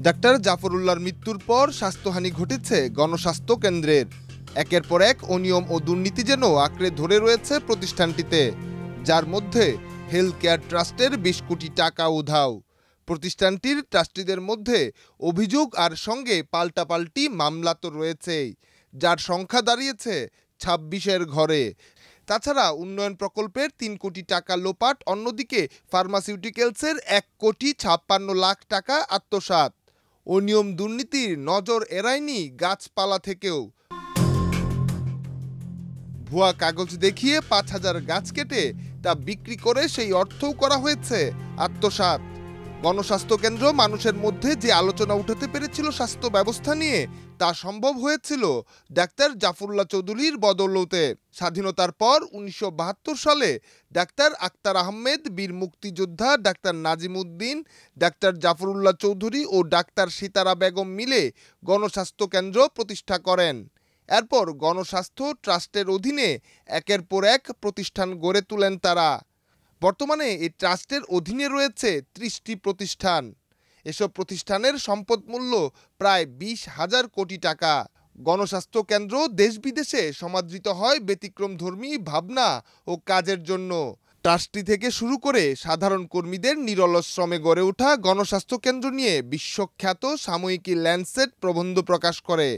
Doctor জাফরুল্লাহর মৃত্যুর পর স্বাস্থ্যহানি ঘটেছে গণস্বাস্থ্য কেন্দ্রের। একের পর এক অনিয়ম ও দুর্নীতি যেন আঁকড়ে ধরে রয়েছে প্রতিষ্ঠানটিতে, যার মধ্যে হেলথ কেয়ার ট্রাস্টের ২০ কোটি টাকা উধাও। প্রতিষ্ঠানটির ট্রাস্টিদের মধ্যে অভিযোগ আর সঙ্গে পাল্টাপাল্টি মামলা তো রয়েছেই, যার সংখ্যা দাঁড়িয়েছে ২৬-এর ঘরে। তাছাড়া উন্নয়ন প্রকল্পের ৩ কোটি টাকা লোপাট, অন্যদিকে ফার্মাসিউটিক্যালসের ১,৫৬,০০,০০০ টাকা আত্মসাৎ। অনিয়ম দুর্নীতির নজর এড়ায়নি গাছপালা থেকেও। ভুয়া কাগজ দেখিয়ে ৫,০০০ গাছ কেটে তা বিক্রি করে সেই অর্থও করা হয়েছে আত্মসাৎ। গণস্বাস্থ্য কেন্দ্র মানুষের মধ্যে যে আলোচনা উঠাতে পেরেছিল স্বাস্থ্য ব্যবস্থা নিয়ে, তা সম্ভব হয়েছিল ডাক্তার জাফরুল্লাহ চৌধুরীর বদৌলতে। স্বাধীনতার পর ১৯৭২ সালে ডাক্তার আক্তার আহমেদ, বীর মুক্তিযোদ্ধা ডাক্তার নাজিম উদ্দিন, ডাক্তার জাফরুল্লাহ চৌধুরী ও ডাক্তার সিতারা বেগম মিলে গণস্বাস্থ্য কেন্দ্র প্রতিষ্ঠা করেন। এরপর গণস্বাস্থ্য ট্রাস্টের অধীনে একের পর এক প্রতিষ্ঠান গড়ে তোলেন তারা। বর্তমানে এই ট্রাস্টের অধীনে রয়েছে ৩০টি প্রতিষ্ঠান। এসব প্রতিষ্ঠানের সম্পদ মূল্য প্রায় ২০,০০০ কোটি টাকা। গণস্বাস্থ্য কেন্দ্র দেশ বিদেশে সমাদৃত হয় ব্যতিক্রমধর্মী ভাবনা ও কাজের জন্য। ট্রাস্টি থেকে শুরু করে সাধারণ কর্মীদের নিরলস শ্রমে গড়ে ওঠা গণস্বাস্থ্য কেন্দ্র নিয়ে বিশ্বখ্যাত সাময়িকী ল্যান্ডসেট প্রবন্ধ প্রকাশ করে।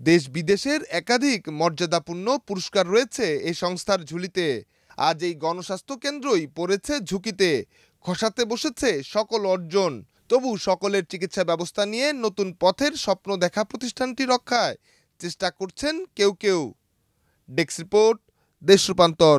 দেশ বিদেশের একাধিক মর্যাদাপূর্ণ পুরস্কার রয়েছে এই সংস্থার ঝুলিতে। আজ এই গণস্বাস্থ্য কেন্দ্রই পড়েছে ঝুঁকিতে, খসাতে বসেছে সকল অর্জন। তবু সকলের চিকিৎসা ব্যবস্থা নিয়ে নতুন পথের স্বপ্ন দেখা প্রতিষ্ঠানটি রক্ষায় চেষ্টা করছেন কেউ কেউ। ডেস্ক রিপোর্ট, দেশ রূপান্তর।